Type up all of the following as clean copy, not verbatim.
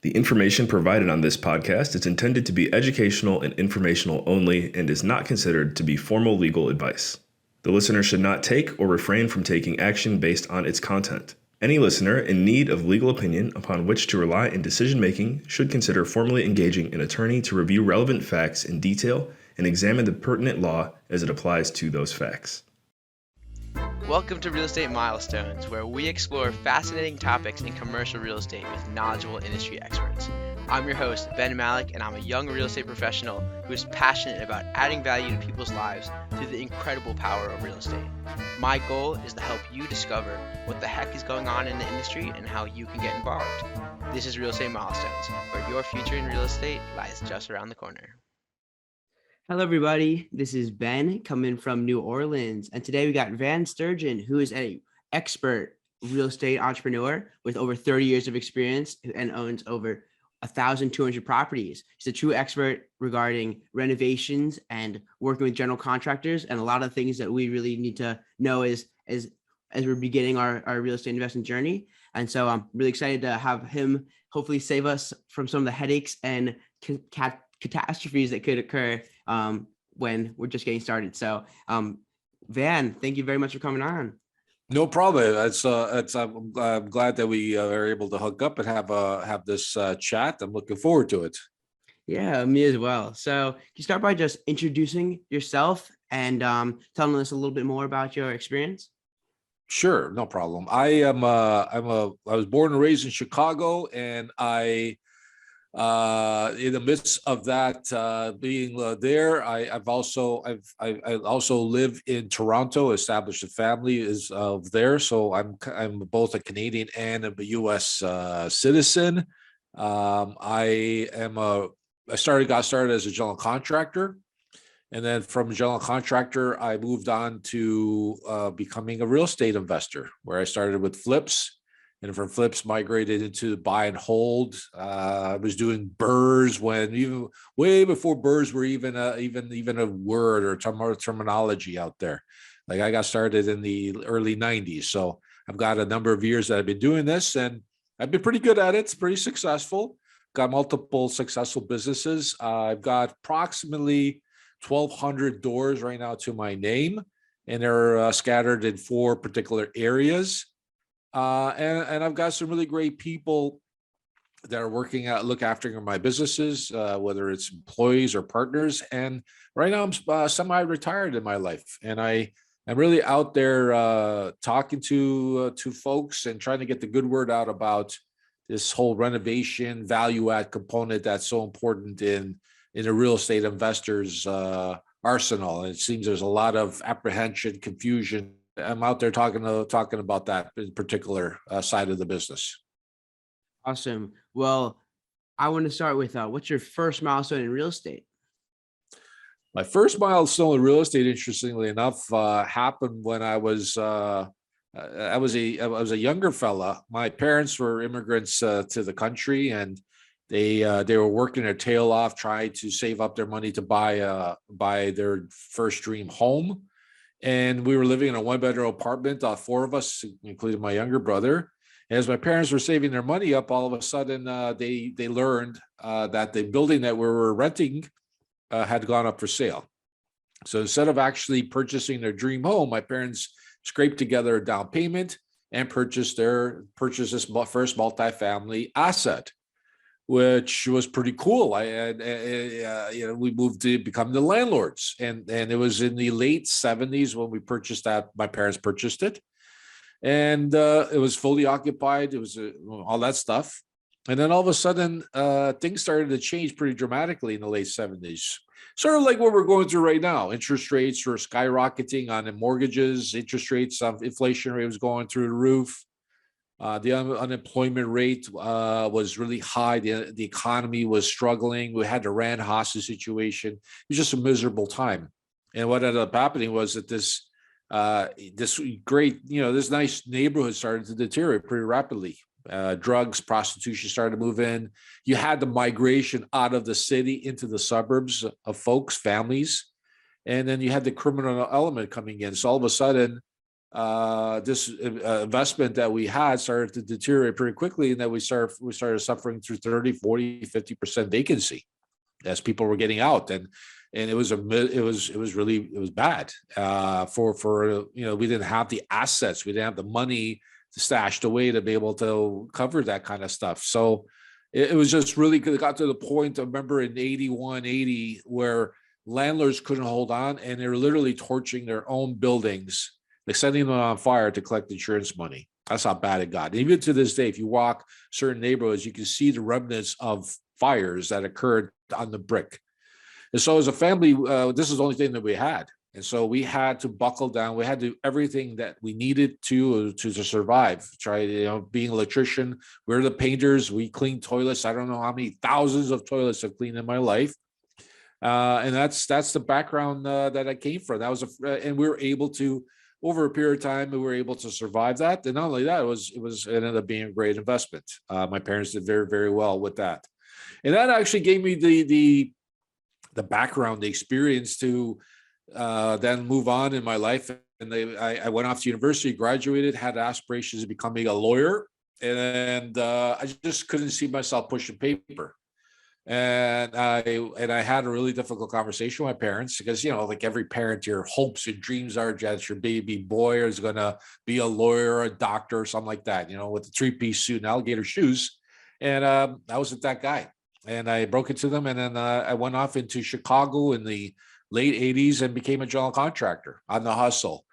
The information provided on this podcast is intended to be educational and informational only and is not considered to be formal legal advice. The listener should not take or refrain from taking action based on its content. Any listener in need of legal opinion upon which to rely in decision-making should consider formally engaging an attorney to review relevant facts in detail and examine the pertinent law as it applies to those facts. Welcome to Real Estate Milestones, where we explore fascinating topics in commercial real estate with knowledgeable industry experts. I'm your host, Ben Malik, and I'm a young real estate professional who is passionate about adding value to people's lives through the incredible power of real estate. My goal is to help you discover what the heck is going on in the industry and how you can get involved. This is Real Estate Milestones, where your future in real estate lies just around the corner. Hello, everybody. This is Ben coming from New Orleans. And today we got Van Sturgeon, who is an expert real estate entrepreneur with over 30 years of experience and owns over 1,200 properties. He's a true expert regarding renovations and working with general contractors and a lot of things that we really need to know as we're beginning our real estate investment journey. And so I'm really excited to have him hopefully save us from some of the headaches and catastrophes that could occur when we're just getting started. So Van, thank you very much for coming on. No problem. I'm glad that we are able to hook up and have this chat. I'm looking forward to it. Yeah, me as well. So can you start by just introducing yourself and telling us a little bit more about your experience? Sure, no problem. I was born and raised in Chicago, and I in the midst of that being there, I also live in Toronto, established a family is there. So I'm both a Canadian and a U.S. citizen. I got started as a general contractor. And then from general contractor, I moved on to becoming a real estate investor, where I started with flips. And from flips migrated into buy and hold. I was doing BRRRRs even way before BRRRRs were even a word or terminology out there. Like I got started in the early 90s. So I've got a number of years that I've been doing this, and I've been pretty good at it. It's pretty successful. Got multiple successful businesses. I've got approximately 1,200 doors right now to my name, and they're scattered in 4 particular areas. And I've got some really great people that are working out, look after my businesses, whether it's employees or partners. And right now I'm semi-retired in my life, and I'm really out there talking to folks and trying to get the good word out about this whole renovation value add component that's so important in a real estate investor's arsenal. And it seems there's a lot of apprehension, confusion. I'm out there talking about that in particular side of the business. Awesome. Well, I want to start with what's your first milestone in real estate? My first milestone in real estate, interestingly enough, happened when I was a younger fella. My parents were immigrants to the country, and they were working their tail off trying to save up their money to buy their first dream home. And we were living in a 1-bedroom apartment, 4 of us, including my younger brother. And as my parents were saving their money up, all of a sudden they learned that the building that we were renting had gone up for sale. So instead of actually purchasing their dream home, my parents scraped together a down payment and purchased this first multifamily asset, which was pretty cool. We moved to become the landlords, and it was in the late 70s when we purchased that. My parents purchased it, and it was fully occupied. It was all that stuff, and then all of a sudden, things started to change pretty dramatically in the late 70s. Sort of like what we're going through right now. Interest rates were skyrocketing on the mortgages. Inflation rate was going through the roof. The unemployment rate was really high. The economy was struggling. We had the Rand hostage situation. It was just a miserable time. And what ended up happening was that this nice neighborhood started to deteriorate pretty rapidly. Drugs, prostitution started to move in. You had the migration out of the city into the suburbs of folks, families. And then you had the criminal element coming in. So all of a sudden, this investment that we had started to deteriorate pretty quickly, and that we started suffering through 30, 40, 50% vacancy as people were getting out. And it was bad for we didn't have the assets, we didn't have the money stashed away to be able to cover that kind of stuff. So it was just really good. It got to the point, I remember in 81, 80, where landlords couldn't hold on, and they were literally torching their own buildings, like setting them on fire to collect insurance money. That's how bad it got. And even to this day, if you walk certain neighborhoods, you can see the remnants of fires that occurred on the brick. And so as a family, this is the only thing that we had. And so we had to buckle down. We had to do everything that we needed to survive. Being an electrician, we're the painters. We clean toilets. I don't know how many thousands of toilets I've cleaned in my life. And that's the background that I came from. That was and we were able to, over a period of time, we were able to survive that. And not only that, it ended up being a great investment. My parents did very, very well with that. And that actually gave me the background, the experience to then move on in my life. And I went off to university, graduated, had aspirations of becoming a lawyer, and I just couldn't see myself pushing paper. And I had a really difficult conversation with my parents, because like every parent, your hopes and dreams are that your baby boy is going to be a lawyer or a doctor or something like that, with a 3-piece suit and alligator shoes. And I wasn't that guy. And I broke it to them, and then I went off into Chicago in the late 80s and became a general contractor on the hustle,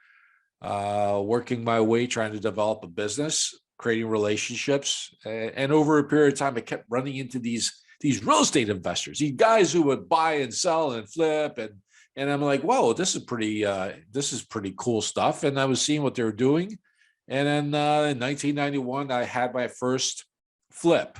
working my way, trying to develop a business, creating relationships. And over a period of time, I kept running into these real estate investors, these guys who would buy and sell and flip. And I'm like, whoa, this is pretty cool stuff. And I was seeing what they were doing. And then in 1991, I had my first flip,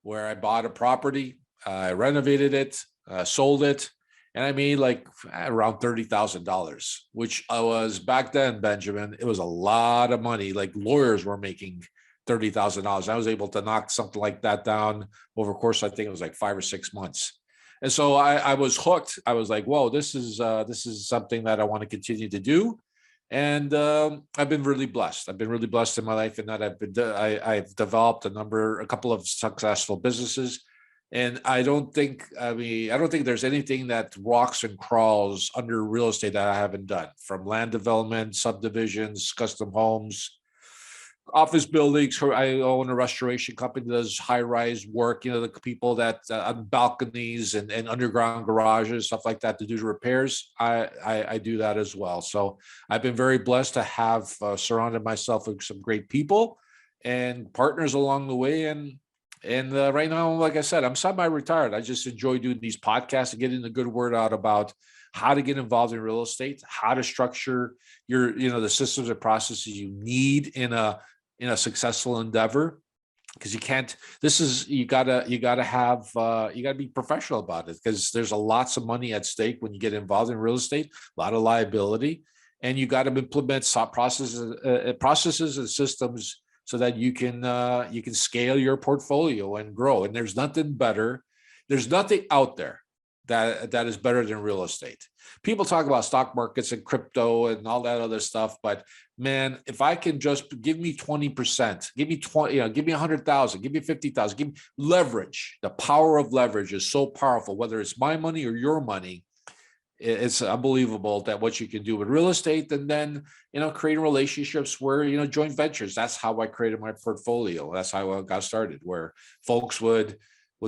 where I bought a property, I renovated it, sold it, and I made like around $30,000, which I was back then, Benjamin, it was a lot of money. Like lawyers were making $30,000. I was able to knock something like that down over the course, I think it was like 5 or 6 months. And so I was hooked. I was like, whoa, this is something that I want to continue to do. And I've been really blessed. I've been really blessed in my life in that I've developed a couple of successful businesses. And I don't think there's anything that walks and crawls under real estate that I haven't done, from land development, subdivisions, custom homes, office buildings. I own a restoration company that does high-rise work, the people that on balconies and underground garages, stuff like that, to do the repairs. I do that as well. So I've been very blessed to have surrounded myself with some great people and partners along the way. And right now, like I said, I'm semi-retired. I just enjoy doing these podcasts and getting the good word out about how to get involved in real estate, how to structure your, the systems and processes you need in a successful endeavor. Because you gotta be professional about it, because there's lots of money at stake when you get involved in real estate, a lot of liability, and you got to implement processes and systems so that you can scale your portfolio and grow. And there's nothing out there that is better than real estate. People talk about stock markets and crypto and all that other stuff, but man, if I can just give me 20%, give me 20, give me 100,000, give me 50,000, give me leverage. The power of leverage is so powerful, whether it's my money or your money. It's unbelievable that what you can do with real estate, and then, creating relationships where, joint ventures. That's how I created my portfolio. That's how I got started, where folks would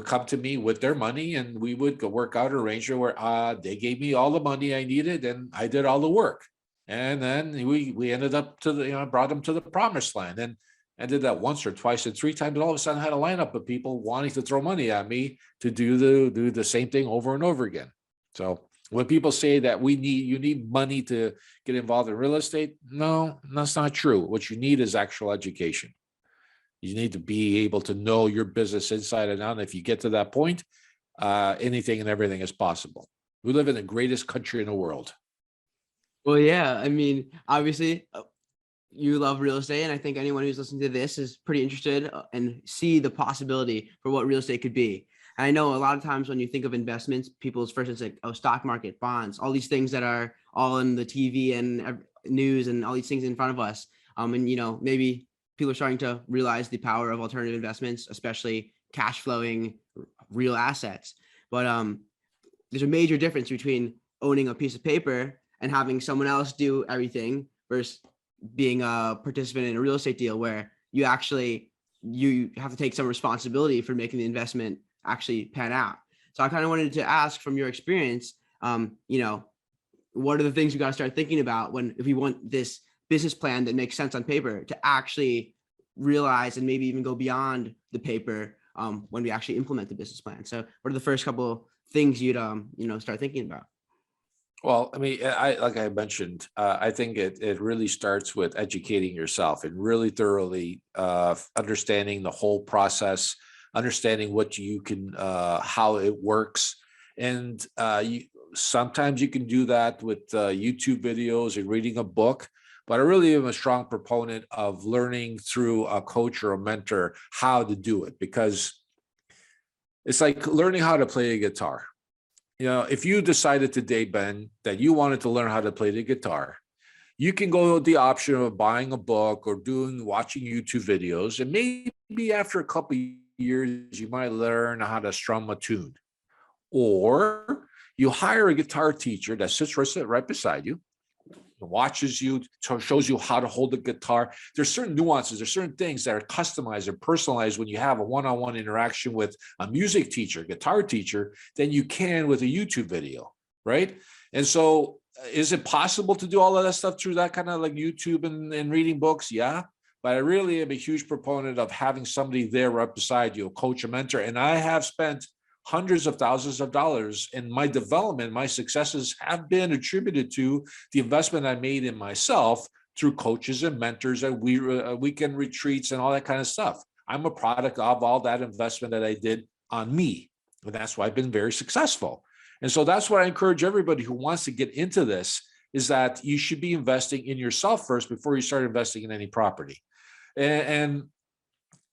come to me with their money, and we would go work out an arrangement where they gave me all the money I needed and I did all the work. And then we ended up brought them to the promised land. And I did that once or twice and 3 times. And all of a sudden I had a lineup of people wanting to throw money at me to do the same thing over and over again. So when people say that you need money to get involved in real estate, no, that's not true. What you need is actual education. You need to be able to know your business inside and out. And if you get to that point, anything and everything is possible. We live in the greatest country in the world. Well, yeah, I mean, obviously you love real estate, and I think anyone who's listening to this is pretty interested and see the possibility for what real estate could be. And I know a lot of times when you think of investments, people's first it's like, stock market, bonds, all these things that are all in the TV and news and all these things in front of us. And maybe people are starting to realize the power of alternative investments, especially cash flowing real assets. But there's a major difference between owning a piece of paper and having someone else do everything versus being a participant in a real estate deal where you have to take some responsibility for making the investment actually pan out. So I kind of wanted to ask, from your experience, what are the things we got to start thinking about if we want this business plan that makes sense on paper to actually realize and maybe even go beyond the paper when we actually implement the business plan? So what are the first couple of things you'd start thinking about? Well, I mean, like I mentioned, I think it really starts with educating yourself and really thoroughly understanding the whole process, understanding what you can, how it works. And sometimes you can do that with YouTube videos and reading a book. But I really am a strong proponent of learning through a coach or a mentor how to do it, because it's like learning how to play a guitar. If you decided today, Ben, that you wanted to learn how to play the guitar, you can go with the option of buying a book or watching YouTube videos. And maybe after a couple of years, you might learn how to strum a tune. Or you hire a guitar teacher that sits right beside you, watches you, shows you how to hold the guitar. There's certain nuances, there's certain things that are customized and personalized when you have a one-on-one interaction with a music teacher, guitar teacher, than you can with a YouTube video, right? And so is it possible to do all of that stuff through that kind of like YouTube and reading books? Yeah. But I really am a huge proponent of having somebody there right beside you, a coach, a mentor. And I have spent hundreds of thousands of dollars in my development. My successes have been attributed to the investment I made in myself through coaches and mentors and weekend retreats and all that kind of stuff. I'm a product of all that investment that I did on me. And that's why I've been very successful. And so that's what I encourage everybody who wants to get into this, is that you should be investing in yourself first before you start investing in any property. And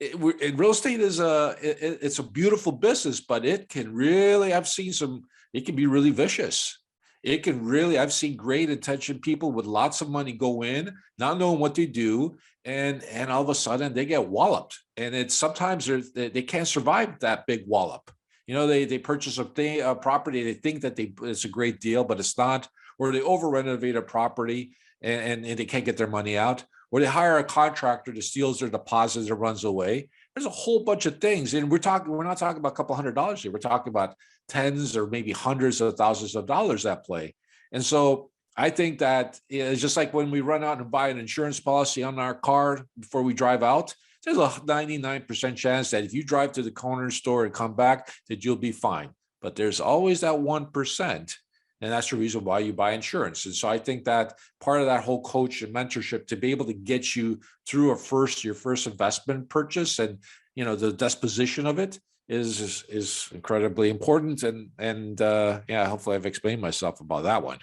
real estate is it's a beautiful business, but it can really, it can be really vicious. I've seen great intentioned people with lots of money go in, not knowing what they do. And all of a sudden they get walloped. And it's sometimes they can't survive that big wallop. They purchase a property, they think that it's a great deal, but it's not, or they over renovate a property and they can't get their money out. Or they hire a contractor that steals their deposits and runs away. There's a whole bunch of things. And we're not talking about a couple $100s here. We're talking about tens or maybe hundreds of thousands of dollars at play. And so I think that it's just like when we run out and buy an insurance policy on our car before we drive out, there's a 99% chance that if you drive to the corner store and come back, that you'll be fine. But there's always that 1%. And that's the reason why you buy insurance. And so I think that part of that whole coach and mentorship to be able to get you through your first investment purchase and the disposition of it is incredibly important. And hopefully I've explained myself about that one.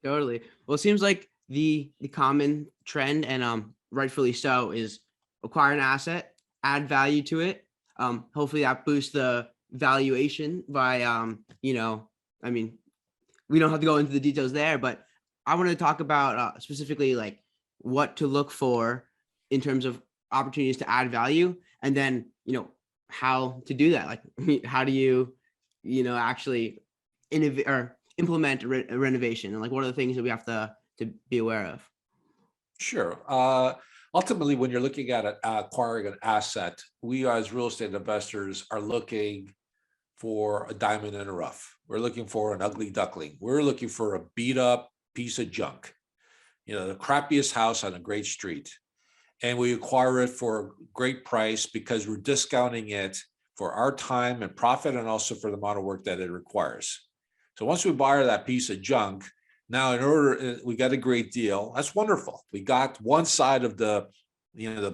Totally. Well, it seems like the common trend, and rightfully so, is acquire an asset, add value to it. Hopefully that boosts the valuation by we don't have to go into the details there, but I want to talk about specifically like what to look for in terms of opportunities to add value, and then, how to do that. Like, how do you, actually innovate or implement a renovation, and like, what are the things that we have to be aware of? Sure. Ultimately, when you're looking at acquiring an asset, we as real estate investors are looking for a diamond in the rough. We're looking for an ugly duckling. We're looking for a beat up piece of junk, the crappiest house on a great street. And we acquire it for a great price because we're discounting it for our time and profit, and also for the amount of work that it requires. So once we buy that piece of junk, now we got a great deal. That's wonderful. We got one side of the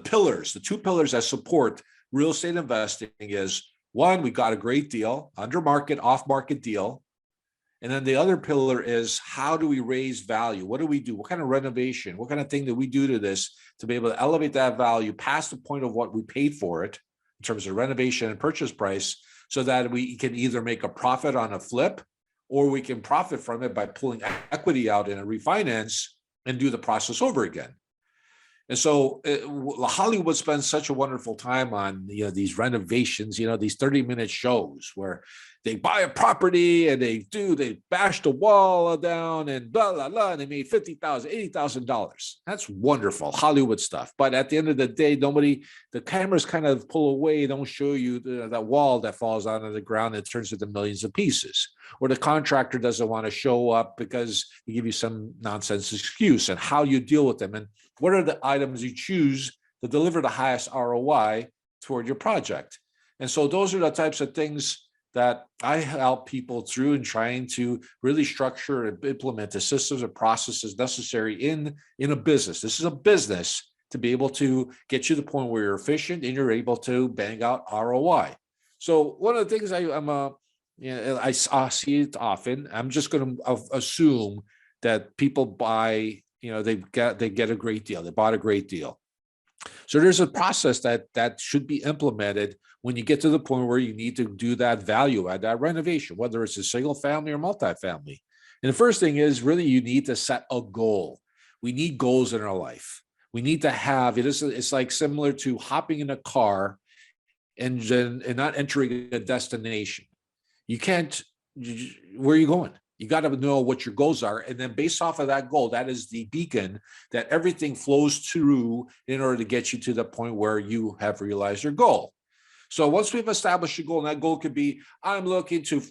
pillars, the two pillars that support real estate investing is, one, we got a great deal, under market, off market deal. And then the other pillar is, how do we raise value? What do we do? What kind of renovation? What kind of thing do we do to this to be able to elevate that value past the point of what we paid for it in terms of renovation and purchase price, so that we can either make a profit on a flip, or we can profit from it by pulling equity out in a refinance and do the process over again. And so Hollywood spends such a wonderful time on these renovations, these 30-minute shows where they buy a property and they bash the wall down and blah, blah, blah, and they made $50,000, $80,000. That's wonderful, Hollywood stuff. But at the end of the day, the cameras kind of pull away, don't show you that wall that falls onto the ground and turns into millions of pieces. Or the contractor doesn't want to show up because they give you some nonsense excuse, and how you deal with them. And what are the items you choose to deliver the highest ROI toward your project? And so those are the types of things that I help people through in trying to really structure and implement the systems and processes necessary in a business. This is a business to be able to get you to the point where you're efficient and you're able to bang out ROI. So one of the things I see it often, I'm just going to assume that people buy, they get a great deal. They bought a great deal. So there's a process that should be implemented when you get to the point where you need to do that value add, that renovation, whether it's a single family or multifamily. And the first thing is really you need to set a goal. We need goals in our life. We need to have it's like similar to hopping in a car and not entering a destination. You can't, where are you going? You got to know what your goals are. And then based off of that goal, that is the beacon that everything flows through in order to get you to the point where you have realized your goal. So once we've established a goal, and that goal could be, I'm looking to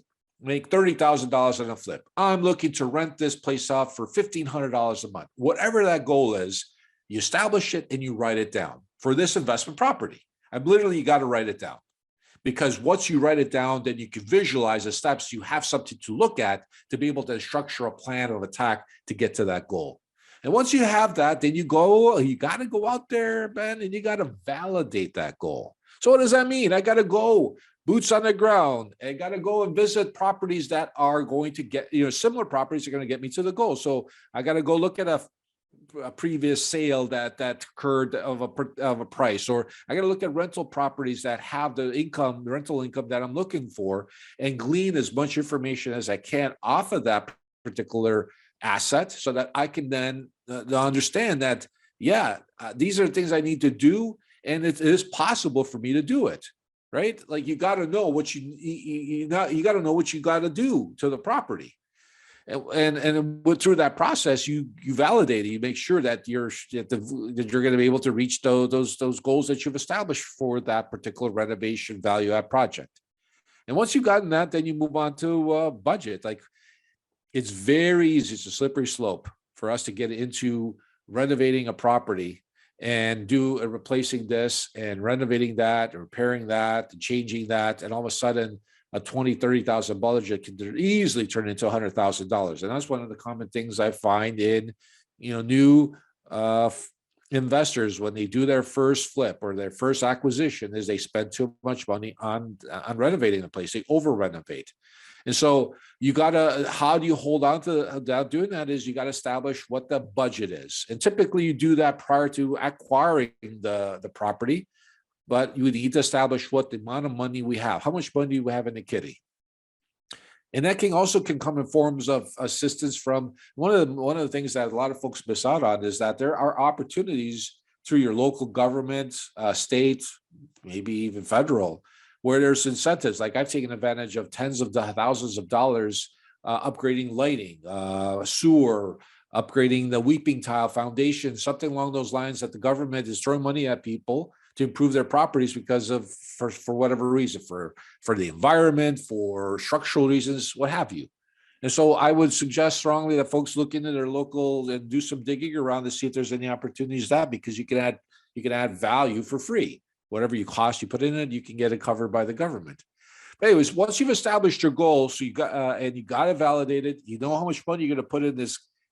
make $30,000 on a flip. I'm looking to rent this place out for $1,500 a month. Whatever that goal is, you establish it and you write it down for this investment property. You got to write it down. Because once you write it down, then you can visualize the steps. You have something to look at to be able to structure a plan of attack to get to that goal. And once you have that, then you got to go out there, Ben, and you got to validate that goal. So what does that mean? I got to go boots on the ground. I got to go and visit properties that are going to get, similar properties are going to get me to the goal. So I got to go look at a previous sale that occurred of a price, or I got to look at rental properties that have the rental income that I'm looking for, and glean as much information as I can off of that particular asset so that I can then understand that, these are things I need to do, and it is possible for me to do it, right? Like you got to know what you got to know what you got to do to the property. And through that process, you validate it. You make sure that you're going to be able to reach those goals that you've established for that particular renovation value add project. And once you've gotten that, then you move on to budget. Like it's very easy. It's a slippery slope for us to get into renovating a property and replacing this and renovating that, and repairing that, and changing that, and all of a sudden, a $20,000, $30,000 budget can easily turn into $100,000. And that's one of the common things I find in, new investors when they do their first flip or their first acquisition is they spend too much money on renovating the place. They over renovate. And so how do you hold on to that? Doing that is you got to establish what the budget is. And typically you do that prior to acquiring the property. But you need to establish what the amount of money we have. How much money do we have in the kitty? And that can come in forms of assistance from one of the things that a lot of folks miss out on is that there are opportunities through your local government, state, maybe even federal, where there's incentives. Like I've taken advantage of tens of thousands of dollars upgrading lighting, sewer, upgrading the weeping tile foundation, something along those lines that the government is throwing money at people to improve their properties because of for whatever reason, for the environment, for structural reasons, what have you. And so I would suggest strongly that folks look into their local and do some digging around to see if there's any opportunities because you can add value for free. Whatever you put in it, you can get it covered by the government. But anyways, once you've established your goal, so you got it validated, you know how much money you're going to put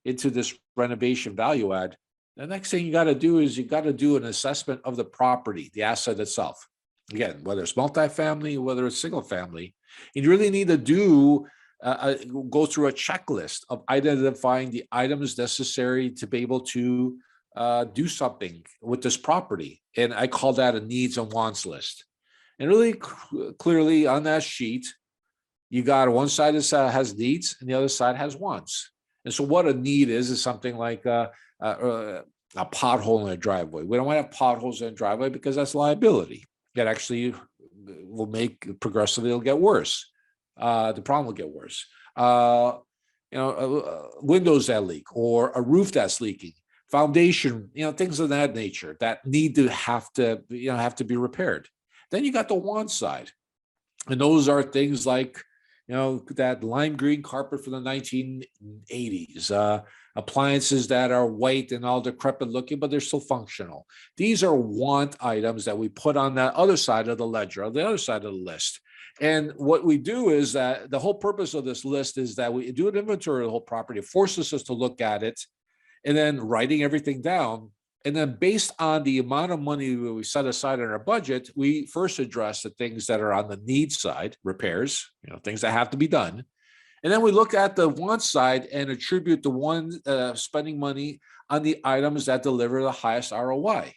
into this renovation value add. The next thing you got to do is you got to do an assessment of the property, the asset itself. Again, whether it's multifamily, whether it's single family, you really need to go through a checklist of identifying the items necessary to be able to do something with this property. And I call that a needs and wants list. And really clearly on that sheet, you got one side has needs and the other side has wants. And so what a need is something like, a pothole in a driveway. We don't want to have potholes in a driveway because that's liability. That actually will make progressively, it'll get worse. The problem will get worse. Windows that leak or a roof that's leaking, foundation, things of that nature that need to have to be repaired. Then you got the want side, and those are things like that lime green carpet from the 1980s, appliances that are white and all decrepit looking, but they're still functional. These are want items that we put on that other side of the ledger, on the other side of the list. And what we do is that the whole purpose of this list is that we do an inventory of the whole property. It forces us to look at it and then writing everything down. And then based on the amount of money we set aside in our budget, we first address the things that are on the need side, repairs, things that have to be done. And then we look at the want side and attribute the one spending money on the items that deliver the highest ROI.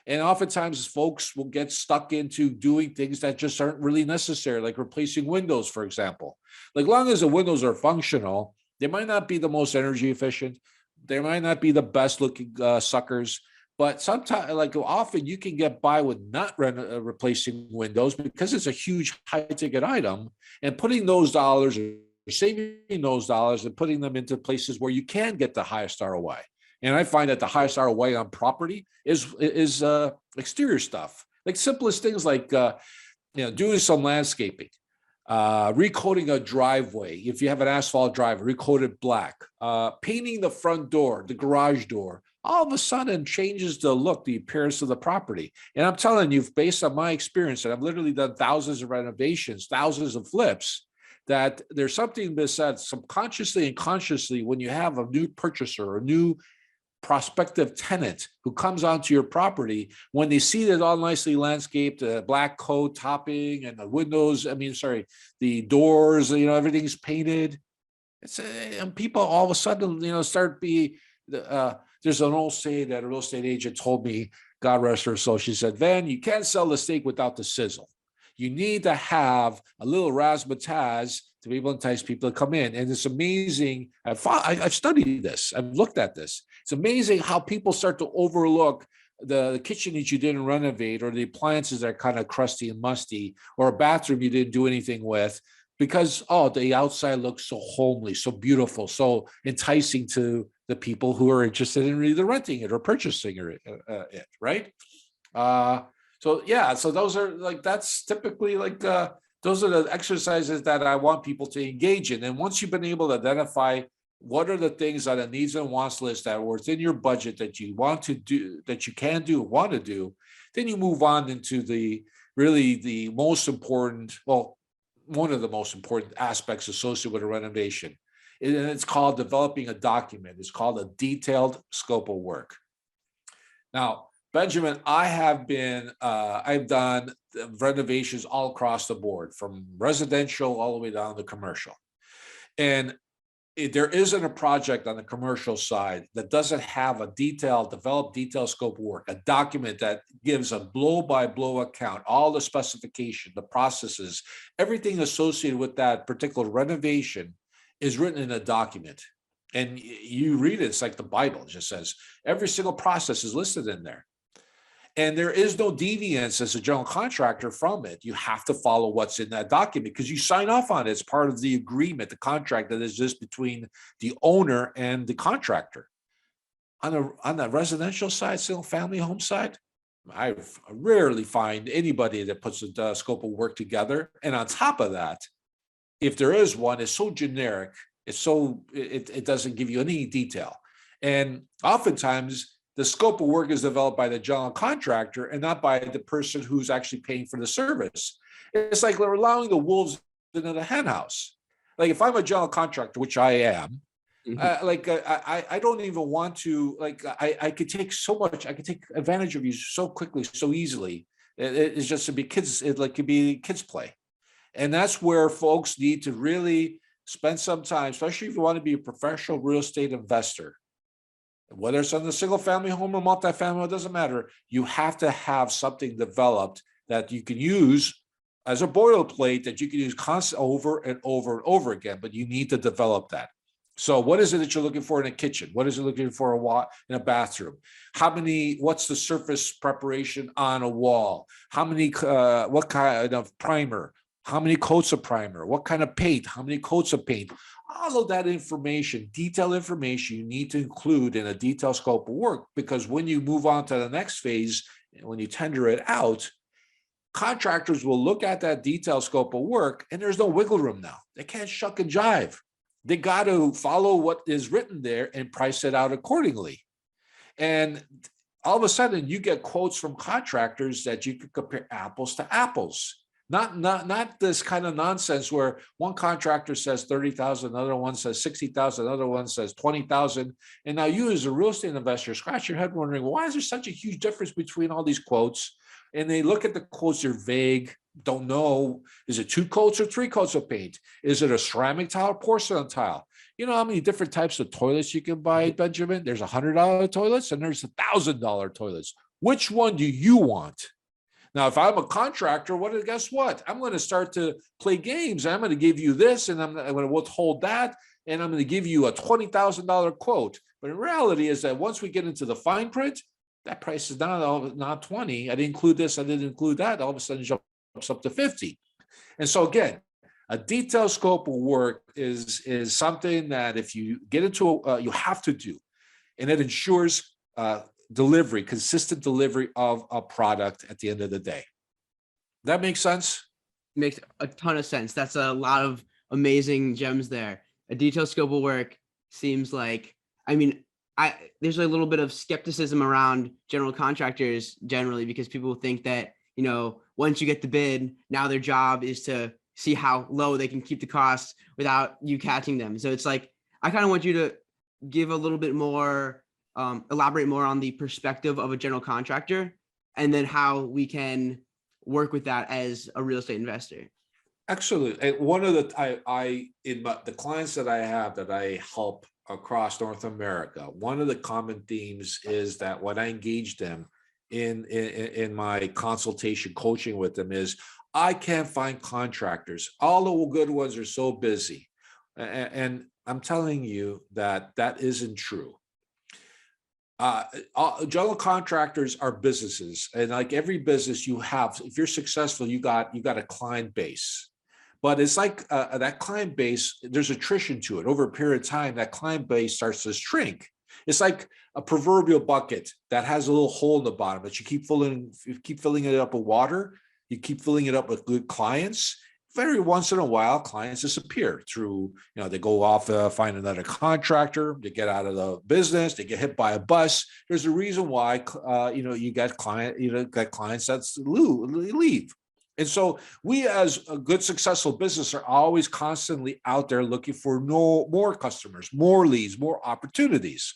And oftentimes folks will get stuck into doing things that just aren't really necessary, like replacing windows, for example. Like, long as the windows are functional, they might not be the most energy efficient. They might not be the best looking suckers, but sometimes, often you can get by with not replacing windows because it's a huge high ticket item, and putting those dollars or saving those dollars and putting them into places where you can get the highest ROI. And I find that the highest ROI on property is exterior stuff, like simplest things like doing some landscaping, recoating a driveway. If you have an asphalt driveway, recoat it black, painting the front door, the garage door, all of a sudden changes the look, the appearance of the property. And I'm telling you, based on my experience, and I've literally done thousands of renovations, thousands of flips, that there's something that said subconsciously and consciously, when you have a new purchaser, a new prospective tenant who comes onto your property, when they see that all nicely landscaped, black coat topping and the windows, the doors, everything's painted. And people all of a sudden, start there's an old saying that a real estate agent told me, God rest her soul. She said, Van, you can't sell the steak without the sizzle. You need to have a little razzmatazz to be able to entice people to come in. And it's amazing. I've studied this. I've looked at this. It's amazing how people start to overlook the kitchen that you didn't renovate, or the appliances that are kind of crusty and musty, or a bathroom you didn't do anything with, because, the outside looks so homely, so beautiful, so enticing to the people who are interested in either renting it or purchasing it, right? So those are that's typically those are the exercises that I want people to engage in. And once you've been able to identify what are the things on a needs and wants list that were within your budget that you want to do, that you can do, want to do, then you move on into the most important, one of the most important aspects associated with a renovation. And it's called developing a document. It's called a detailed scope of work. Now, Benjamin, I've done renovations all across the board, from residential all the way down to commercial. And there isn't a project on the commercial side that doesn't have a developed detailed scope of work, a document that gives a blow-by-blow account, all the specification, the processes, everything associated with that particular renovation is written in a document. And you read it, it's like the Bible. It just says every single process is listed in there. And there is no deviance as a general contractor from it. You have to follow what's in that document because you sign off on it. It's part of the agreement, the contract that exists between the owner and the contractor. On the residential side, single family home side, I rarely find anybody that puts the scope of work together. And on top of that, if there is one, it's so generic. It doesn't give you any detail. And oftentimes, the scope of work is developed by the general contractor and not by the person who's actually paying for the service. It's like we're allowing the wolves into the hen house. Like, if I'm a general contractor, which I am, I don't even want to, I could take advantage of you so quickly, so easily. It's just to be kids, it could be kids play. And that's where folks need to really spend some time, especially if you want to be a professional real estate investor. Whether it's on the single family home or multifamily, it doesn't matter. You have to have something developed that you can use as a boilerplate that you can use constantly over and over and over again, but you need to develop that. So what is it that you're looking for in a kitchen? What is it looking for in a bathroom? What's the surface preparation on a wall? What kind of primer? How many coats of primer? What kind of paint? How many coats of paint? All of that information, detailed information, you need to include in a detailed scope of work, because when you move on to the next phase, when you tender it out, contractors will look at that detailed scope of work and there's no wiggle room now. They can't shuck and jive. They got to follow what is written there and price it out accordingly. And all of a sudden you get quotes from contractors that you could compare apples to apples. Not this kind of nonsense where one contractor says 30,000, another one says 60,000, another one says 20,000. And now you as a real estate investor scratch your head wondering, why is there such a huge difference between all these quotes? And they look at the quotes, they're vague, don't know. Is it 2 coats or 3 coats of paint? Is it a ceramic tile or porcelain tile? You know how many different types of toilets you can buy, Benjamin? There's $100 toilets and there's $1,000 toilets. Which one do you want? Now, if I'm a contractor, guess what? I'm going to start to play games. I'm going to give you this, and I'm going to withhold that, and I'm going to give you a $20,000 quote. But in reality, is that once we get into the fine print, that price is not 20. I didn't include this. I didn't include that. All of a sudden, it jumps up to 50. And so again, a detailed scope of work is something that if you get into, you have to do, and it ensures consistent delivery of a product at the end of the day. That makes sense? Makes a ton of sense. That's a lot of amazing gems there. A detailed scope of work seems like, there's a little bit of skepticism around general contractors generally, because people think that, once you get the bid, now their job is to see how low they can keep the costs without you catching them. So it's like, I kind of want you to give a little bit more, elaborate more on the perspective of a general contractor, and then how we can work with that as a real estate investor. Absolutely. And one of the clients that I have that I help across North America, one of the common themes is that when I engage them in my consultation coaching with them is, I can't find contractors. All the good ones are so busy. And I'm telling you that isn't true. General contractors are businesses, and like every business you have, if you're successful, you got a client base. But it's like that client base, there's attrition to it. Over a period of time, that client base starts to shrink. It's like a proverbial bucket that has a little hole in the bottom that you keep filling it up with water. You keep filling it up with good clients. Very once in a while, clients disappear through, they go off, find another contractor, they get out of the business, they get hit by a bus. There's a reason why, you got clients that leave. And so we, as a good, successful business, are always constantly out there looking for more customers, more leads, more opportunities.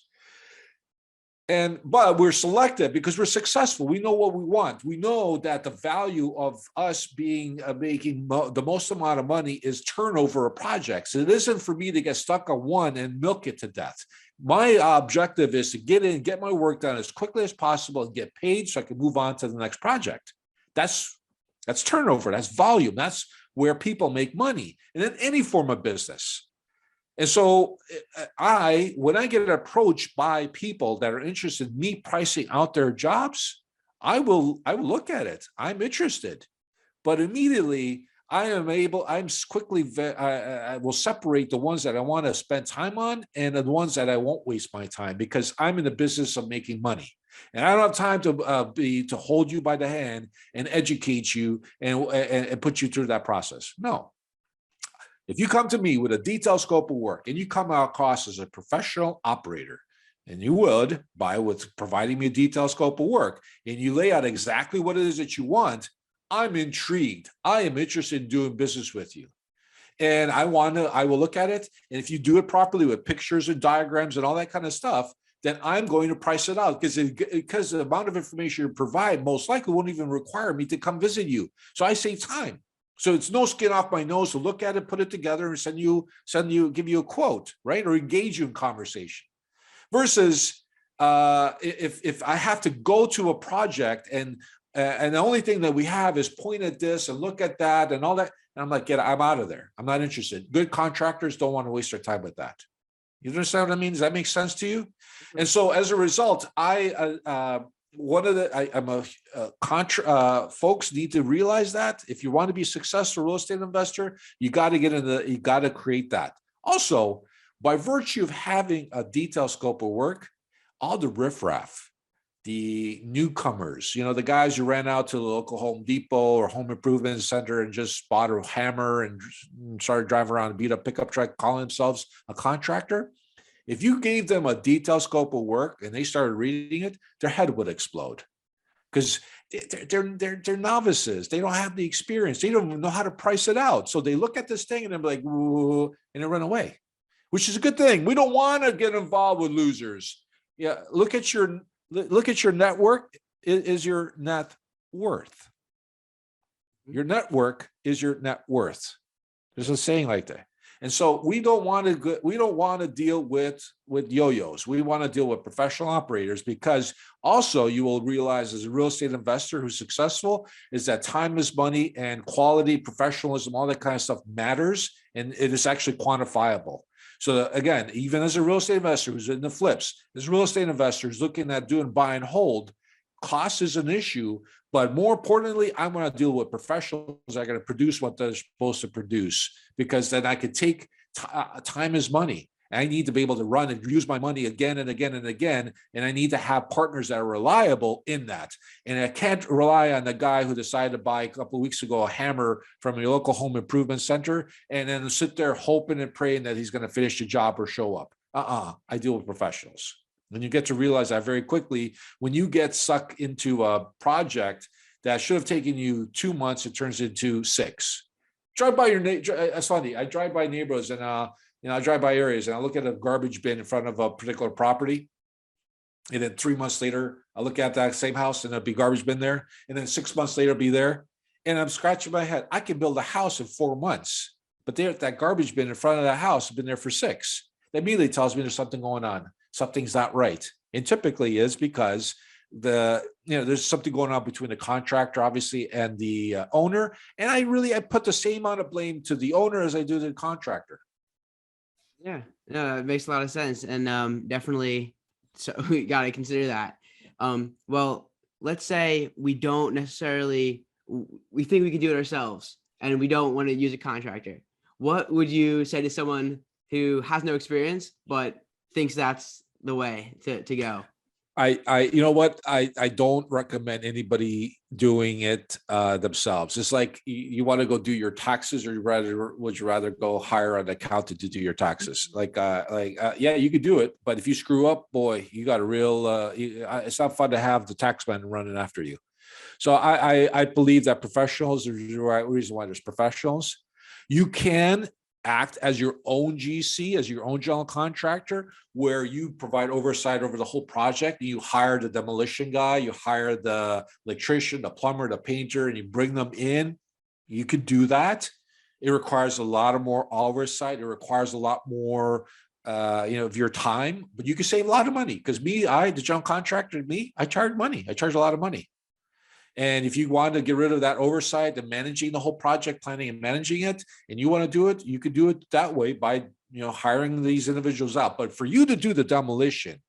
But we're selective because we're successful. We know what we want. We know that the value of us making the most amount of money is turnover of projects. It isn't for me to get stuck on one and milk it to death. My objective is to get in, get my work done as quickly as possible, and get paid so I can move on to the next project. That's turnover. That's volume. That's where people make money, and in any form of business. And so when I get approached by people that are interested in me pricing out their jobs, I will look at it. I'm interested, but immediately I will separate the ones that I want to spend time on and the ones that I won't waste my time, because I'm in the business of making money. And I don't have time to hold you by the hand and educate you and put you through that process. No. If you come to me with a detailed scope of work and you come across as a professional operator, and you would with providing me a detailed scope of work, and you lay out exactly what it is that you want, I'm intrigued. I am interested in doing business with you. And I will look at it. And if you do it properly with pictures and diagrams and all that kind of stuff, then I'm going to price it out, because the amount of information you provide most likely won't even require me to come visit you. So I save time. So it's no skin off my nose to look at it, put it together, and give you a quote, right? Or engage you in conversation. Versus if I have to go to a project and the only thing that we have is point at this and look at that and all that, and I'm like, I'm out of there. I'm not interested. Good contractors don't want to waste their time with that. You understand what I mean? Does that make sense to you? And so as a result, folks need to realize that if you want to be a successful real estate investor, you got to create that. Also, by virtue of having a detailed scope of work, all the riffraff, the newcomers, the guys who ran out to the local Home Depot or home improvement center and just bought a hammer and started driving around and beat up pickup truck, calling themselves a contractor. If you gave them a detailed scope of work and they started reading it, their head would explode, because they're novices. They don't have the experience. They don't even know how to price it out. So they look at this thing and they're like, "Whoa," and they run away, which is a good thing. We don't want to get involved with losers. Yeah, look at your network is your net worth. Your network is your net worth. There's a saying like that. And so we don't want to deal with yo-yos. We want to deal with professional operators, because also you will realize as a real estate investor who's successful is that time is money, and quality, professionalism, all that kind of stuff matters, and it is actually quantifiable. So again, even as a real estate investor who's in the flips, as a real estate investor who's looking at doing buy and hold, cost is an issue, but more importantly, I want to deal with professionals that are going to produce what they're supposed to produce, because then I could take time is money. I need to be able to run and use my money again and again and again, and I need to have partners that are reliable in that. And I can't rely on the guy who decided to buy a couple of weeks ago a hammer from a local home improvement center and then sit there hoping and praying that he's going to finish the job or show up. I deal with professionals. And you get to realize that very quickly. When you get sucked into a project that should have taken you 2 months, it turns into 6. Drive by it's funny. I drive by neighborhoods and I drive by areas and I look at a garbage bin in front of a particular property. And then 3 months later, I look at that same house and there'll be garbage bin there. And then 6 months later, it'll be there. And I'm scratching my head. I can build a house in 4 months, but that garbage bin in front of that house has been there for 6. That immediately tells me there's something going on. Something's not right. And typically is because there's something going on between the contractor, obviously, and the owner. And I put the same amount of blame to the owner as I do to the contractor. Yeah, no, it makes a lot of sense. And definitely, so we got to consider that. Well, let's say we don't necessarily, we think we can do it ourselves and we don't want to use a contractor. What would you say to someone who has no experience, but thinks that's the way to go? I don't recommend anybody doing it themselves. It's like you want to go do your taxes, or would you rather go hire an accountant to do your taxes? Yeah, you could do it, but if you screw up, boy, you got a real. It's not fun to have the taxman running after you. So I believe that professionals are the right reason why there's professionals. You can act as your own GC, as your own general contractor, where you provide oversight over the whole project. You hire the demolition guy, you hire the electrician, the plumber, the painter, and you bring them in. You could do that. It requires a lot of more oversight. It requires a lot more, of your time, but you can save a lot of money. Because the general contractor, I charge money. I charge a lot of money. And if you want to get rid of that oversight and managing the whole project, planning and managing it, and you want to do it, you could do it that way by, hiring these individuals out. But for you to do the demolition,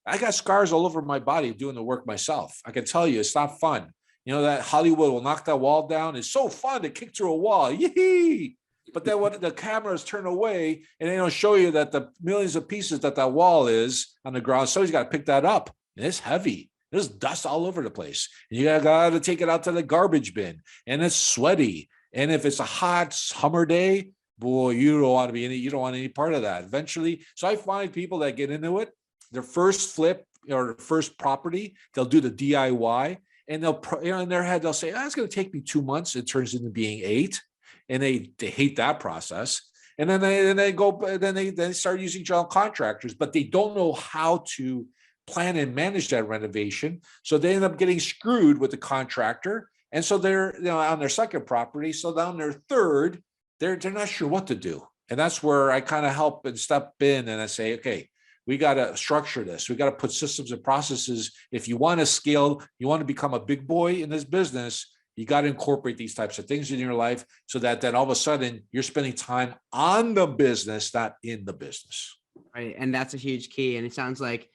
I got scars all over my body doing the work myself. I can tell you, it's not fun. That Hollywood will knock that wall down. It's so fun to kick through a wall. Yee! But then when the cameras turn away and they don't show you that the millions of pieces that wall is on the ground, somebody's got to pick that up. And it's heavy. There's dust all over the place. And you got to take it out to the garbage bin. And it's sweaty. And if it's a hot summer day, boy, you don't want to be in it. You don't want any part of that. Eventually, so I find people that get into it, their first flip or their first property, they'll do the DIY. And they'll, in their head, they'll say, it's going to take me 2 months. It turns into being 8. And they hate that process. And then they start using general contractors, but they don't know how to plan and manage that renovation. So they end up getting screwed with the contractor. And so they're on their second property. So on their third, they're not sure what to do. And that's where I kind of help and step in and I say, okay, we got to structure this. We got to put systems and processes. If you want to scale, you want to become a big boy in this business, you got to incorporate these types of things in your life so that then all of a sudden you're spending time on the business, not in the business. Right. And that's a huge key. And it sounds like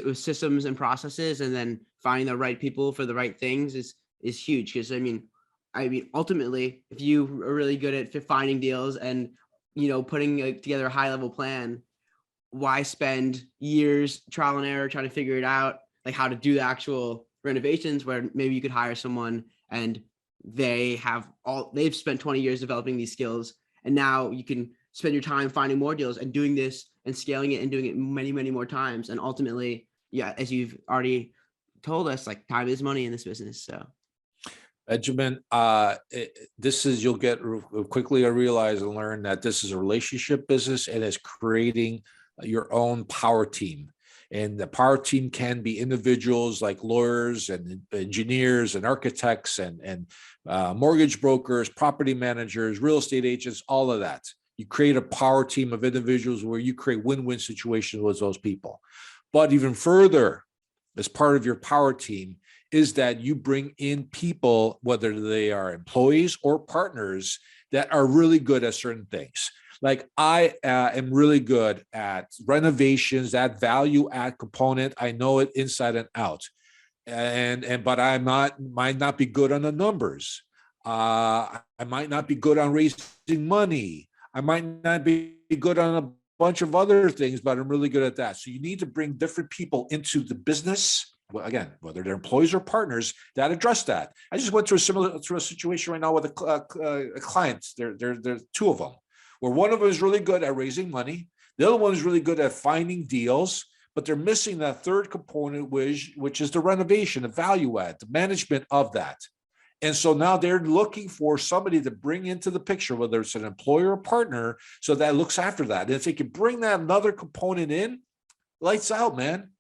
with systems and processes, and then finding the right people for the right things is huge. Because I mean, ultimately, if you are really good at finding deals and putting together a high level plan, why spend years trial and error trying to figure it out, like how to do the actual renovations, where maybe you could hire someone and they've spent 20 years developing these skills, and now you can spend your time finding more deals and doing this and scaling it and doing it many, many more times. And ultimately, yeah, as you've already told us, like time is money in this business. So Benjamin, you'll get quickly. I realize and learn that this is a relationship business, and it's creating your own power team. And the power team can be individuals like lawyers and engineers and architects and mortgage brokers, property managers, real estate agents, all of that. You create a power team of individuals where you create win-win situations with those people. But even further, as part of your power team, is that you bring in people, whether they are employees or partners, that are really good at certain things. Like I am really good at renovations, that value add component. I know it inside and out, but might not be good on the numbers. I might not be good on raising money. I might not be good on a bunch of other things, but I'm really good at that. So you need to bring different people into the business. Well, again, whether they're employees or partners, that address that. I just went through a situation right now with a client. There's two of them, where one of them is really good at raising money. The other one is really good at finding deals, but they're missing that third component, which is the renovation, the value add, the management of that. And so now they're looking for somebody to bring into the picture, whether it's an employer or partner, so that looks after that. And if they can bring that another component in, lights out, man.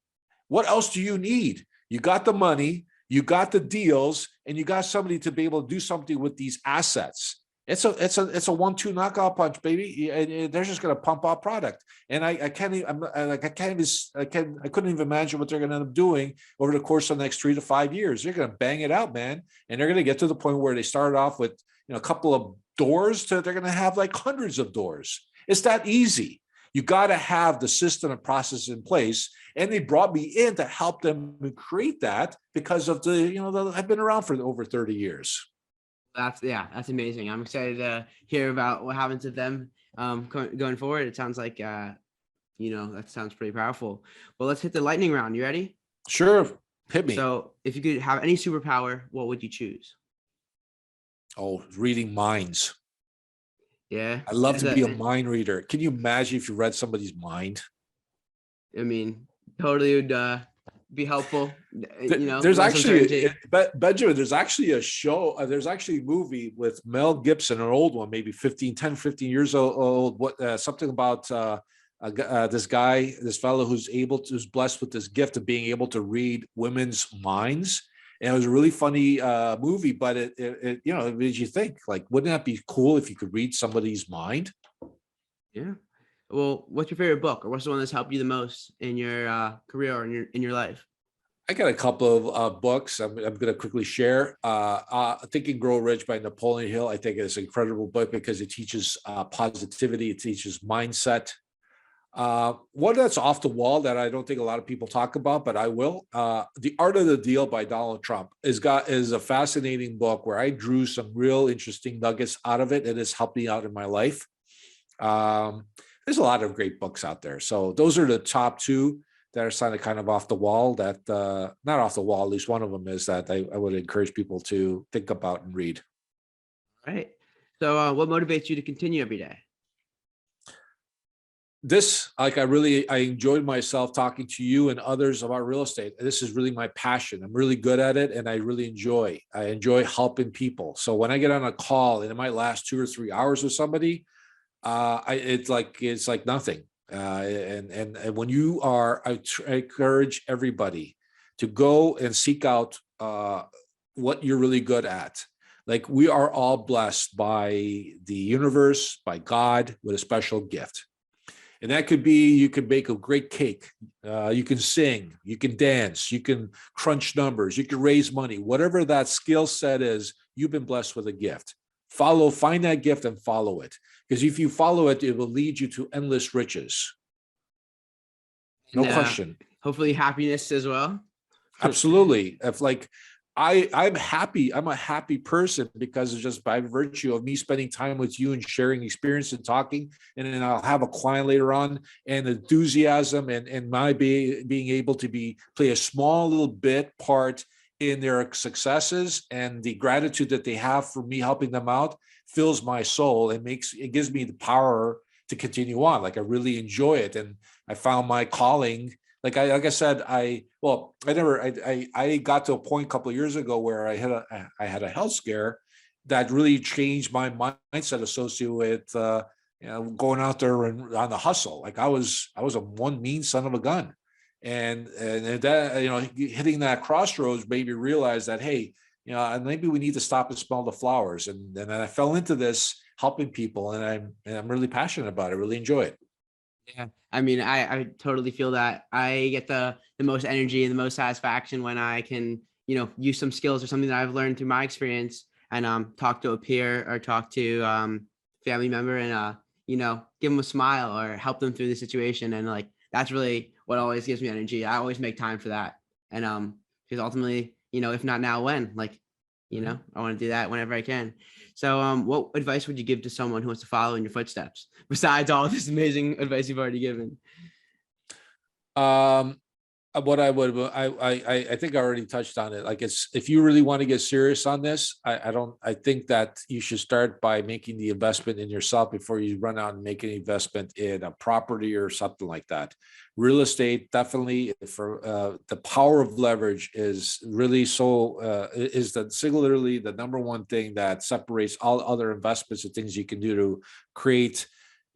What else do you need? You got the money, you got the deals, and you got somebody to be able to do something with these assets. It's a 1-2 knockout punch, baby. And they're just going to pump out product. And I couldn't even imagine what they're going to end up doing over the course of the next 3 to 5 years. They're going to bang it out, man. And they're going to get to the point where they started off with a couple of doors to they're going to have like hundreds of doors. It's that easy. You got to have the system and process in place. And they brought me in to help them create that because of I've been around for over 30 years. that's amazing. I'm excited to hear about what happens with them going forward. It sounds like that sounds pretty powerful. Well, let's hit the lightning round. You ready? Sure. Hit me. So if you could have any superpower, what would you choose? Oh, reading minds. Yeah. I love to be a mind reader. Can you imagine if you read somebody's mind? I mean, totally would be helpful. There's actually, Benjamin, there's actually a show, there's actually a movie with Mel Gibson, an old one, maybe 15 years old, something about this fellow who's blessed with this gift of being able to read women's minds. And it was a really funny movie, but it made you think, like, wouldn't that be cool if you could read somebody's mind? Yeah. Well, what's your favorite book, or what's the one that's helped you the most in your career or in your life? I got a couple of books I'm going to quickly share. Think and Grow Rich by Napoleon Hill. I think it's an incredible book because it teaches positivity. It teaches mindset. One that's off the wall that I don't think a lot of people talk about, but I will. The Art of the Deal by Donald Trump is a fascinating book where I drew some real interesting nuggets out of it, and it's helped me out in my life. There's a lot of great books out there. So those are the top two that are kind of off the wall, that not off the wall, at least one of them is that I would encourage people to think about and read. Right. So what motivates you to continue every day? I enjoyed myself talking to you and others about real estate. This is really my passion. I'm really good at it, and I enjoy helping people. So when I get on a call and it might last 2 or 3 hours with somebody, it's like nothing. And when you are, I encourage everybody to go and seek out what you're really good at. Like, we are all blessed by the universe, by God, with a special gift. And that could be, you can bake a great cake, you can sing, you can dance, you can crunch numbers, you can raise money, whatever that skill set is, you've been blessed with a gift. Find that gift and follow it. Because if you follow it, it will lead you to endless riches. No And, question. hopefully happiness as well. Absolutely. If like I'm happy, I'm a happy person because it's just by virtue of me spending time with you and sharing experience and talking. And then I'll have a client later on, and enthusiasm and my being able to play a small little bit part in their successes, and the gratitude that they have for me helping them out fills my soul and it gives me the power to continue on. Like I really enjoy it. And I found my calling. Like I said, I got to a point a couple of years ago where I had a health scare that really changed my mindset associated with going out there and on the hustle. Like I was a one mean son of a gun, and that hitting that crossroads made me realize that, hey, maybe we need to stop and smell the flowers. And then I fell into this helping people, and I'm really passionate about it. Really enjoy it. Yeah, I mean, I totally feel that. I get the most energy and the most satisfaction when I can, use some skills or something that I've learned through my experience and talk to a peer or talk to family member and give them a smile or help them through the situation. And like that's really what always gives me energy. I always make time for that. And because ultimately, if not now, when? Like, I want to do that whenever I can. So what advice would you give to someone who wants to follow in your footsteps besides all this amazing advice you've already given? What I think I already touched on it. Like if you really want to get serious on this, I think that you should start by making the investment in yourself before you run out and make an investment in a property or something like that. Real estate, definitely, for the power of leverage is really is singularly the number one thing that separates all other investments and things you can do to create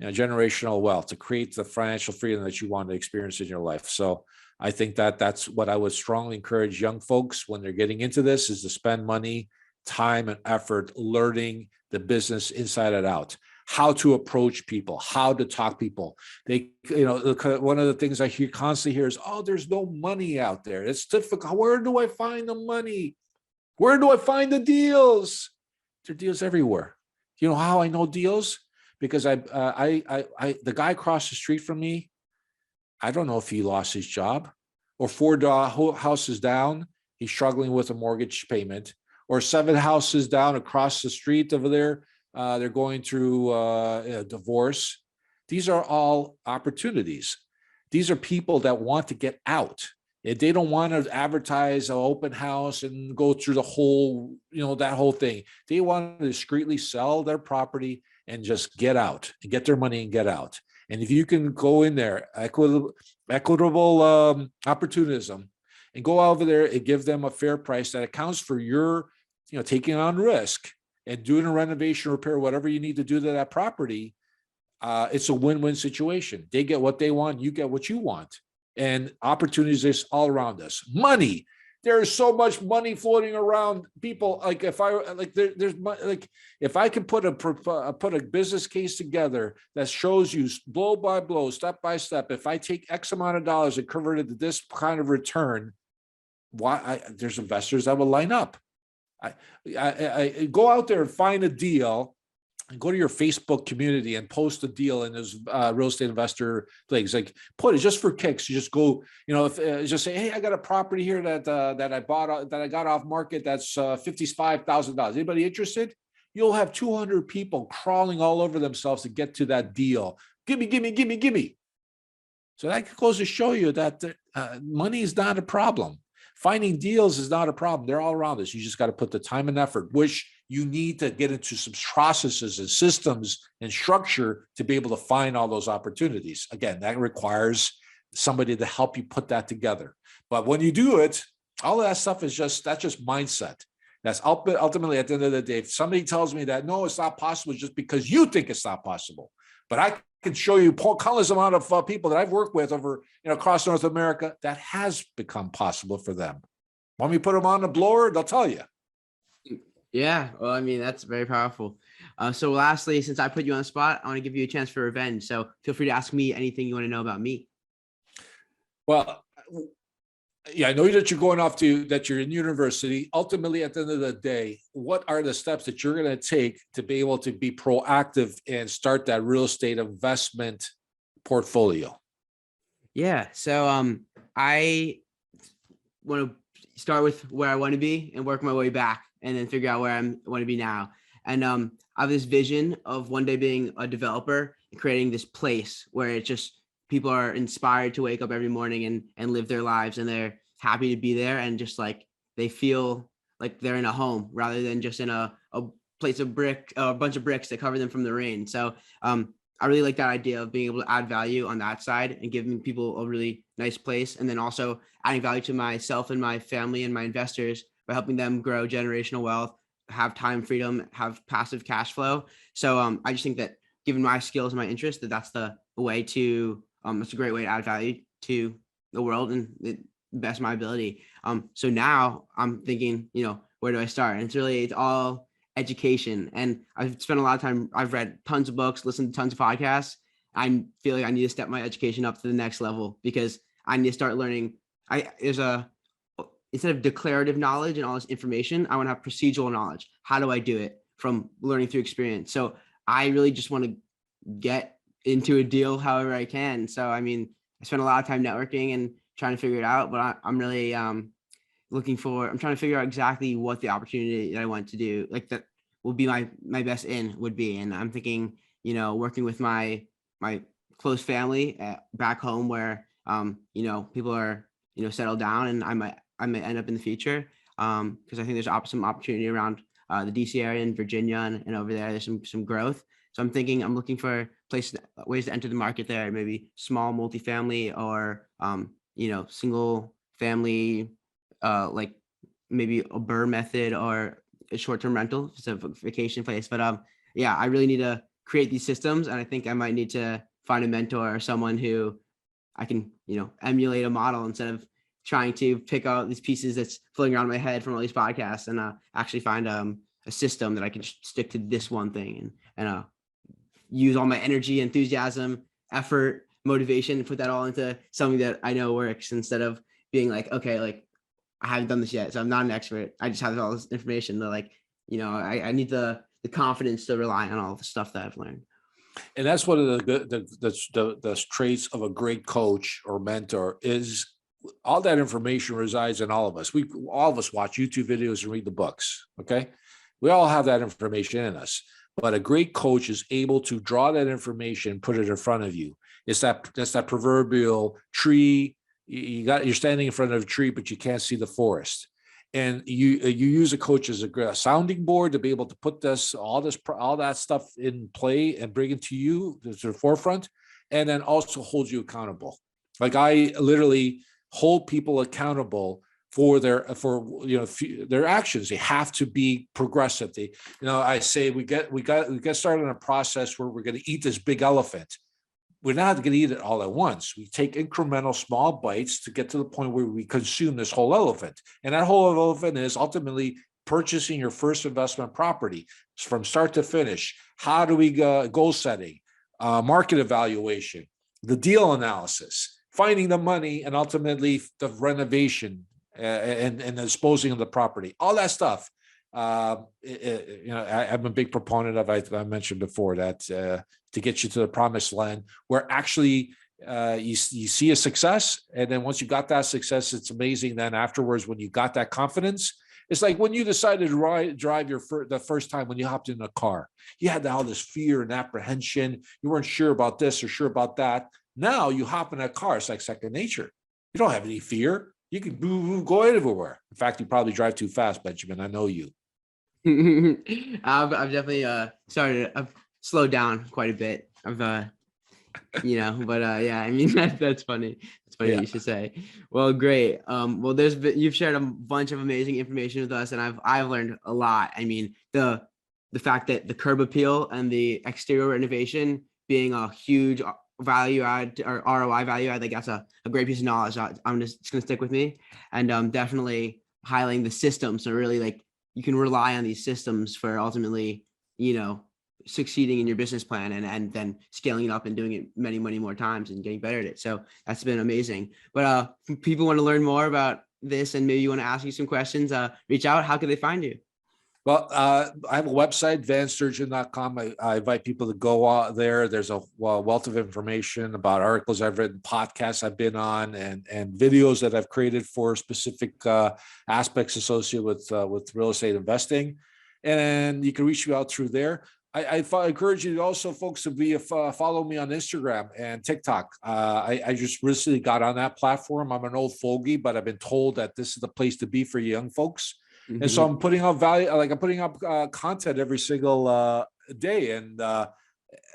generational wealth, to create the financial freedom that you want to experience in your life. So I think that that's what I would strongly encourage young folks when they're getting into this, is to spend money, time, and effort learning the business inside and out, how to approach people, how to talk people. One of the things I constantly hear is, oh, there's no money out there. It's difficult. Where do I find the money? Where do I find the deals? There are deals everywhere. You know how I know deals? Because the guy across the street from me, I don't know if he lost his job, or 4 houses down, he's struggling with a mortgage payment, or 7 houses down across the street over there, they're going through a divorce. These are all opportunities. These are people that want to get out. They don't want to advertise an open house and go through the whole, that whole thing. They want to discreetly sell their property and just get out and get their money and get out. And if you can go in there, equitable opportunism, and go over there and give them a fair price that accounts for your, taking on risk and doing a renovation, repair, whatever you need to do to that property, it's a win-win situation. They get what they want, you get what you want. And opportunities is all around us. Money. There is so much money floating around. People, like if I can put a business case together that shows you blow by blow, step by step, if I take X amount of dollars and convert it to this kind of return, there's investors that will line up. I go out there and find a deal, and go to your Facebook community and post a deal in those real estate investor things. Like, put it just for kicks. You just go, just say, hey, I got a property here that I bought, that I got off market. That's $55,000. Anybody interested? You'll have 200 people crawling all over themselves to get to that deal. Give me. So that goes to show you that money is not a problem. Finding deals is not a problem. They're all around us. You just got to put the time and effort, which you need to get into some processes and systems and structure to be able to find all those opportunities. Again, that requires somebody to help you put that together. But when you do it, all of that stuff is just mindset. That's ultimately, at the end of the day, if somebody tells me that, no, it's not possible, just because you think it's not possible. But I can show you countless amount of people that I've worked with over, across North America that has become possible for them. Want me to put them on the blower? They'll tell you. Yeah, well, I mean, that's very powerful. So lastly, since I put you on the spot, I want to give you a chance for revenge. So feel free to ask me anything you want to know about me. Well, yeah, I know that you're that you're in university. Ultimately, at the end of the day, what are the steps that you're going to take to be able to be proactive and start that real estate investment portfolio? Yeah. So I want to start with where I want to be and work my way back and then figure out where I want to be now. And I have this vision of one day being a developer and creating this place where it's just people are inspired to wake up every morning and live their lives and they're happy to be there and just like they feel like they're in a home rather than just in a place of brick, a bunch of bricks that cover them from the rain. So I really like that idea of being able to add value on that side and giving people a really nice place. And then also adding value to myself and my family and my investors by helping them grow generational wealth, have time freedom, have passive cash flow. So I just think that given my skills and my interest, that's the way to, that's a great way to add value to the world and the best of my ability. So now I'm thinking, where do I start? And it's all education. And I've spent a lot of time, I've read tons of books, listened to tons of podcasts. I feel like I need to step my education up to the next level because I need to start learning. Instead of declarative knowledge and all this information, I want to have procedural knowledge. How do I do it from learning through experience? So I really just want to get into a deal however I can. So, I mean, I spend a lot of time networking and trying to figure it out, but I'm really, I'm trying to figure out exactly what the opportunity that I want to do, like that will be my best in would be. And I'm thinking, working with my close family back home where, people are, settled down and I might end up in the future. Cause I think there's some opportunity around the DC area in Virginia and over there's some growth. So I'm looking for ways to enter the market there, maybe small multifamily or, single family, like maybe a BRRRR method or a short-term rental, it's a vacation place. But yeah, I really need to create these systems. And I think I might need to find a mentor or someone who I can, emulate a model instead of trying to pick out these pieces that's floating around in my head from all these podcasts and actually find a system that I can stick to this one thing and use all my energy, enthusiasm, effort, motivation, and put that all into something that I know works instead of being like, okay, like I haven't done this yet, so I'm not an expert. I just have all this information that I need the confidence to rely on all the stuff that I've learned. And that's one of the traits of a great coach or mentor is all that information resides in all of us. All of us watch YouTube videos and read the books. Okay. We all have that information in us, but a great coach is able to draw that information, put it in front of you. That's that proverbial tree. You're standing in front of a tree, but you can't see the forest. And you use a coach as a sounding board to be able to put all that stuff in play and bring it to you to the forefront, and then also hold you accountable. Like I literally hold people accountable for their actions. They have to be progressive. I say we get started on a process where we're going to eat this big elephant. We're not going to eat it all at once. We take incremental small bites to get to the point where we consume this whole elephant. And that whole elephant is ultimately purchasing your first investment property from start to finish. How do we go? Goal setting, market evaluation, the deal analysis, finding the money, and ultimately the renovation and disposing of the property. All that stuff. I'm a big proponent of. I mentioned before that to get you to the promised land, where actually you see a success, and then once you got that success, it's amazing. Then afterwards, when you got that confidence, it's like when you decided to drive the first time when you hopped in a car, you had all this fear and apprehension. You weren't sure about this or sure about that. Now you hop in that car, it's like second nature. You don't have any fear. You can go everywhere. In fact, you probably drive too fast, Benjamin. I know you. I've definitely I've slowed down quite a bit. Yeah, I mean that's funny. It's funny that you should say. Well, great. Well, you've shared a bunch of amazing information with us, and I've learned a lot. I mean, the fact that the curb appeal and the exterior renovation being a huge value add or ROI value add, like that's a great piece of knowledge. It's gonna stick with me, and definitely highlighting the system. So really, like, you can rely on these systems for ultimately, succeeding in your business plan and then scaling it up and doing it many, many more times and getting better at it. So that's been amazing. But if people want to learn more about this and maybe you want to ask you some questions, reach out. How can they find you? Well, I have a website, vansturgeon.com. I invite people to go out there. There's a wealth of information about articles I've written, podcasts I've been on, and videos that I've created for specific aspects associated with real estate investing. And you can reach me out through there. I encourage you also, folks, to follow me on Instagram and TikTok. I just recently got on that platform. I'm an old fogey, but I've been told that this is the place to be for young folks. And so I'm putting out value, like I'm putting up content every single day, and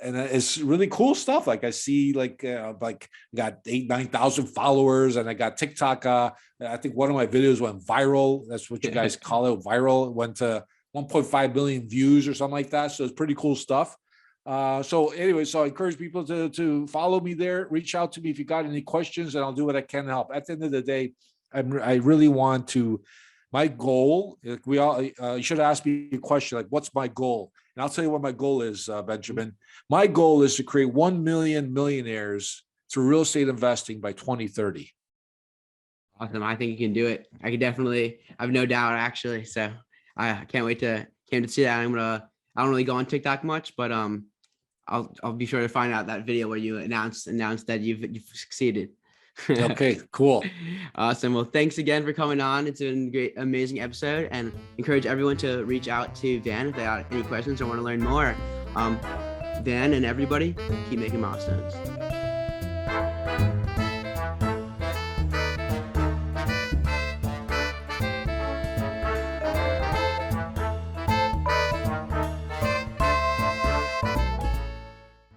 it's really cool stuff. Like I see, like got 8,000-9,000 followers, and I got TikTok. I think one of my videos went viral. That's what you guys call it, viral. It went to 1.5 million views or something like that. So it's pretty cool stuff. So anyway, so I encourage people to follow me there. Reach out to me if you got any questions, and I'll do what I can to help. At the end of the day, I really want to. My goal, you should ask me a question like, what's my goal? And I'll tell you what my goal is, Benjamin. My goal is to create 1 million millionaires through real estate investing by 2030. Awesome. I think you can do it. I have no doubt, actually. So I can't wait to see that. I don't really go on TikTok much, but I'll be sure to find out that video where you announce that you've succeeded. Okay, cool. Awesome. Well, thanks again for coming on. It's been a great, amazing episode, and encourage everyone to reach out to Van if they got any questions or want to learn more. Van and everybody, keep making milestones.